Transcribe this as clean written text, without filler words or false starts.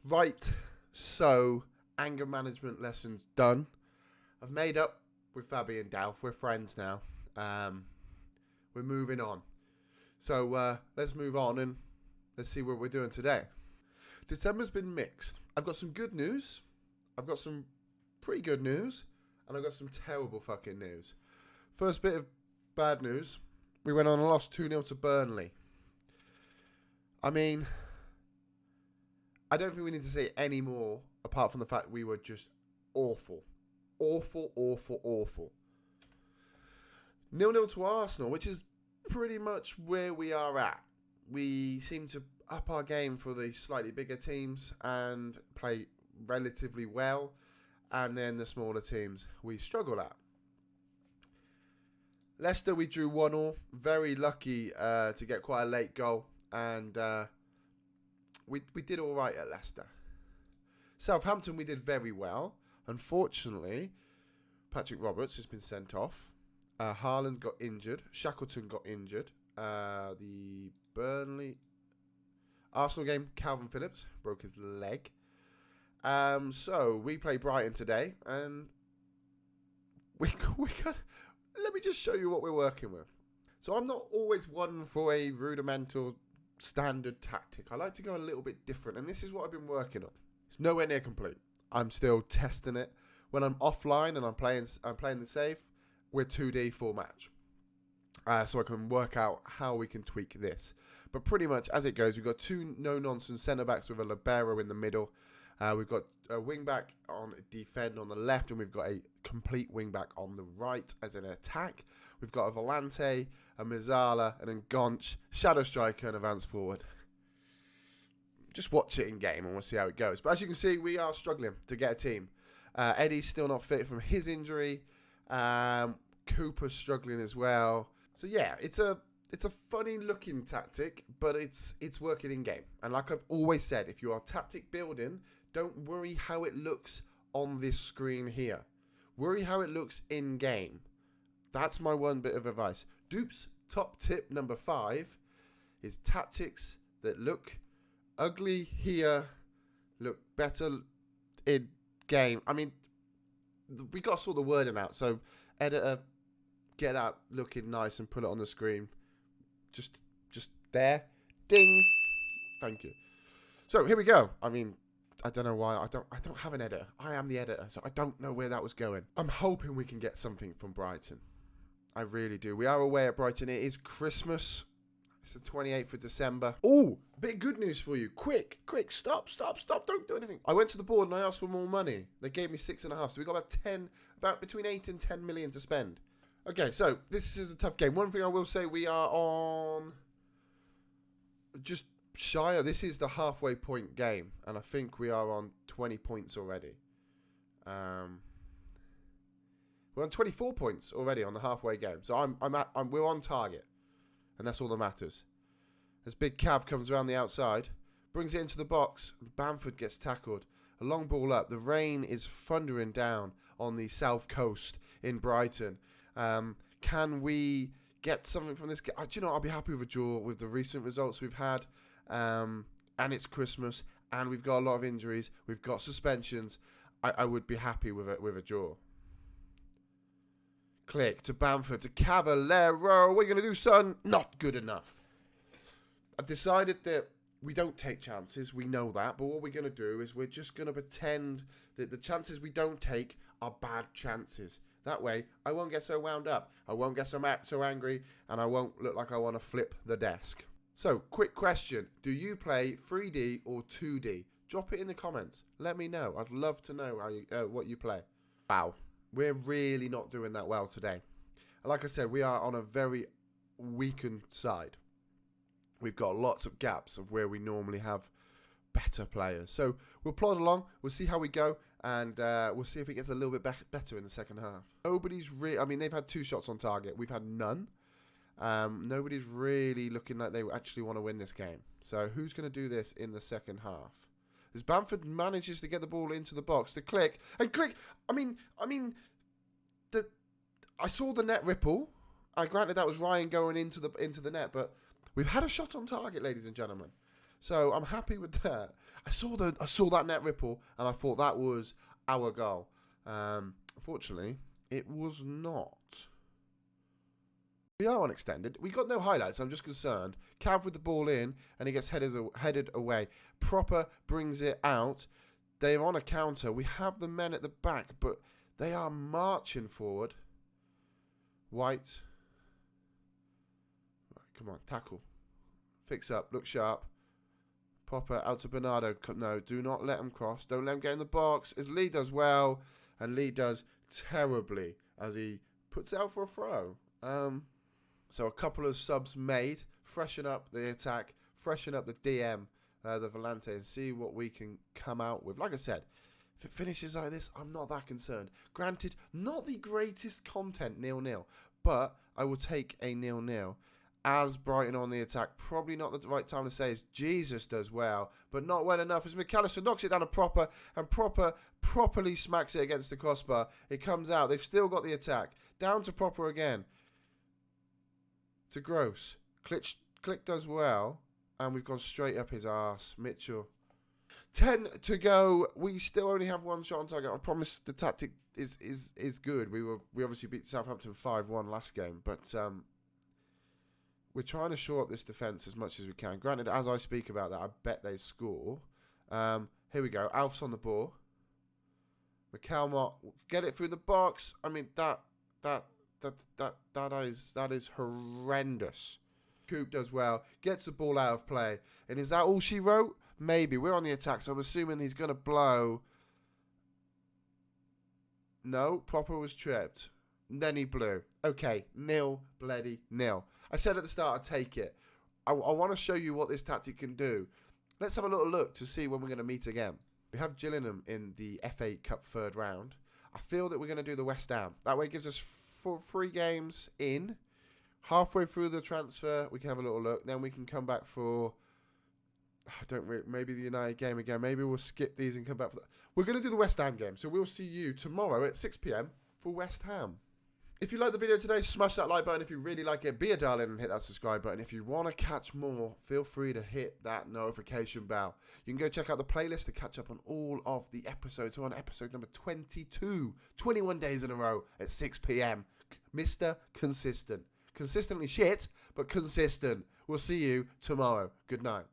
Right, so anger management lessons done. I've made up with Fabi and Dalf. We're friends now. We're moving on. So let's move on and let's see what we're doing today. December's been mixed. I've got some good news. I've got some pretty good news. And I've got some terrible fucking news. First bit of bad news. We went on and lost 2-0 to Burnley. I mean, I don't think we need to say any more apart from the fact we were just awful. Awful, awful, awful. 0-0 to Arsenal, which is pretty much where we are at. We seem to up our game for the slightly bigger teams and play relatively well. And then the smaller teams we struggle at. Leicester, we drew 1-1. Very lucky to get quite a late goal. And we did all right at Leicester. Southampton, we did very well. Unfortunately, Patrick Roberts has been sent off. Haaland got injured. Shackleton got injured. The Burnley Arsenal game, Calvin Phillips broke his leg. So we play Brighton today, and we got. Let me just show you what we're working with. So I'm not always one for a rudimental standard tactic. I like to go a little bit different, and this is what I've been working on. It's nowhere near complete. I'm still testing it. When I'm offline and I'm playing the safe, we're 2D full match. So I can work out how we can tweak this. But pretty much as it goes, we've got two no-nonsense centre-backs with a libero in the middle. We've got a wing-back on defend on the left, and we've got a complete wing-back on the right as an attack. We've got a Volante, a Mazzala, and a Gonch, shadow striker, and advance forward. Just watch it in game, and we'll see how it goes. But as you can see, we are struggling to get a team. Eddie's still not fit from his injury. Cooper's struggling as well. So yeah, it's a funny looking tactic, but it's working in game. And like I've always said, if you are tactic building, don't worry how it looks on this screen here. Worry how it looks in game. That's my one bit of advice. Doop's top tip number 5 is tactics that look ugly here, look better in game. I mean, we got to sort the wording out. So editor, get that looking nice and put it on the screen. Just there. Ding. Thank you. So here we go. I mean, I don't know why. I don't have an editor. I am the editor, so I don't know where that was going. I'm hoping we can get something from Brighton. I really do. We are away at Brighton. It is Christmas. It's the 28th of December. Oh, bit of good news for you. Quick. Stop. Don't do anything. I went to the board and I asked for more money. They gave me 6.5. So we got about between 8 and 10 million to spend. Okay, so this is a tough game. One thing I will say, we are on just shy of, this is the halfway point game, and I think we are on 20 points already. We're on 24 points already on the halfway game, so we're on target, and that's all that matters. As Big Cav comes around the outside, brings it into the box, Bamford gets tackled. A long ball up. The rain is thundering down on the south coast in Brighton. Can we get something from this game? Do you know, I'll be happy with a draw with the recent results we've had. And it's Christmas, and we've got a lot of injuries. We've got suspensions. I would be happy with a draw. Click to Bamford, to Cavallero. What are you going to do, son? Not good enough. I've decided that we don't take chances. We know that. But what we're going to do is we're just going to pretend that the chances we don't take are bad chances. That way, I won't get so wound up. I won't get so angry, and I won't look like I want to flip the desk. So, quick question. Do you play 3D or 2D? Drop it in the comments. Let me know. I'd love to know what you play. Wow. We're really not doing that well today. Like I said, we are on a very weakened side. We've got lots of gaps of where we normally have better players. So, we'll plod along. We'll see how we go. And we'll see if it gets a little bit better in the second half. Nobody's really... I mean, they've had 2 shots on target. We've had none. Nobody's really looking like they actually want to win this game. So who's going to do this in the second half? As Bamford manages to get the ball into the box, to click. And click... I mean... I saw the net ripple. Granted, that was Ryan going into the net. But we've had a shot on target, ladies and gentlemen. So I'm happy with that. I saw that net ripple, and I thought that was our goal. Unfortunately, it was not. We are on extended. We got no highlights. I'm just concerned. Cav with the ball in, and he gets headed away. Proper brings it out. They're on a counter. We have the men at the back, but they are marching forward. White. Right, come on, tackle. Fix up. Look sharp. Proper out to Bernardo. No, do not let him cross. Don't let him get in the box. As Lee does well, and Lee does terribly as he puts it out for a throw. So a couple of subs made. Freshen up the attack. Freshen up the DM, the Volante, and see what we can come out with. Like I said, if it finishes like this, I'm not that concerned. Granted, not the greatest content, 0-0. But I will take a 0-0. As Brighton on the attack. Probably not the right time to say as Jesus does well, but not well enough as McAllister knocks it down to Proper, and properly smacks it against the crossbar. It comes out. They've still got the attack. Down to Proper again. To Gross. Click does well, and we've gone straight up his arse. Mitchell. 10 to go. We still only have one shot on target. I promise the tactic is good. We obviously beat Southampton 5-1 last game, but we're trying to shore up this defence as much as we can. Granted, as I speak about that, I bet they score. Here we go. Alf's on the ball. McCalmont get it through the box. I mean that is horrendous. Coop does well. Gets the ball out of play. And is that all she wrote? Maybe. We're on the attack, so I'm assuming he's going to blow. No, Proper was tripped. And then he blew. Okay, 0-0. I said at the start I'd take it. I want to show you what this tactic can do. Let's have a little look to see when we're going to meet again. We have Gillingham in the FA Cup third round. I feel that we're going to do the West Ham. That way it gives us 3 games in. Halfway through the transfer, we can have a little look. Then we can come back for... maybe the United game again. Maybe we'll skip these and come back for that. We're going to do the West Ham game. So we'll see you tomorrow at 6 p.m. for West Ham. If you like the video today, smash that like button. If you really like it, be a darling and hit that subscribe button. If you want to catch more, feel free to hit that notification bell. You can go check out the playlist to catch up on all of the episodes. We're on episode number 22. 21 days in a row at 6 p.m. Mr. Consistent. Consistently shit, but consistent. We'll see you tomorrow. Good night.